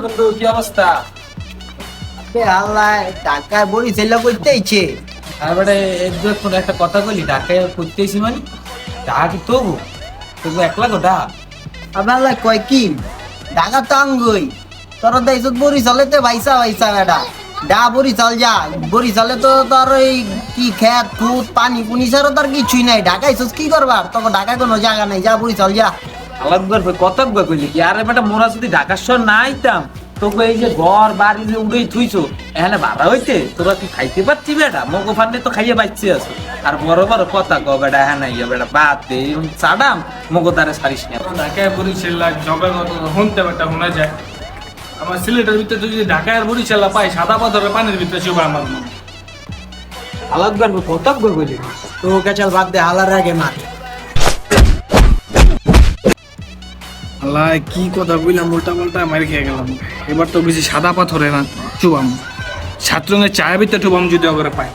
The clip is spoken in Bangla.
বন্ধু কি অবস্থা? আল্লাহ ঢাকায় বড়ি ছেলে করতেইছে। তারপরে একজন একটা কথা বলি, ঢাকায় করতেছি মানে ঢাকা কি তবু তবু একলা গোটা। আল্লাহ কয় কি ঢাকা তো আঙ্গুই তোর দেশ বড়ি চলেতে ভাইসা ভাইসা বেটা ডা বড়ি চাল যা বড়ি চালে তো তোর ওই কি খেত খুদ পানি পুনি ছাড়া তোর কিছুই নাই। ঢাকায় কি করবার তখন ঢাকায় কোনো জায়গা নাই, যা বড়ি চাল যা। আলাদা কত কইলি কি আরে বেটা, মোরা যদি ঢাকার শহর না আইতাম তোকে এই যে ঘর বাড়ি যে উড়েই থুইছো এখানে ভাড়া হইতে তোরা কি খাইতে পারছি বেটা? মগো ফান্ডে তো খাইয়ে বাঁচছে আছো। আর বড় বড় কথা কো বেটা, হ্যাঁ নাই বেটা বাদ দে এরকম চাডাম মগো তারে সারিস না। ঢাকায় বরিশাল জবের মতো শুনতে একটা শোনা যায়। আমার সিলেটের ভিতরে যদি ঢাকায় বরিশাল পাই সাদা পাথরের পানির ভিতরে চুবা আমার মন। আলাদা কত কইলি তো কেচাল বাদ দে হালার আগে মার। আল্লাহ কি কথা বললাম, উল্টা পাল্টা মার খেয়ে গেলাম। এবার তো বেশি সাদা পাথরে না চুবাম, সাত রঙের চায়ের ভিতরে চুবাম যদি অগরে পাই।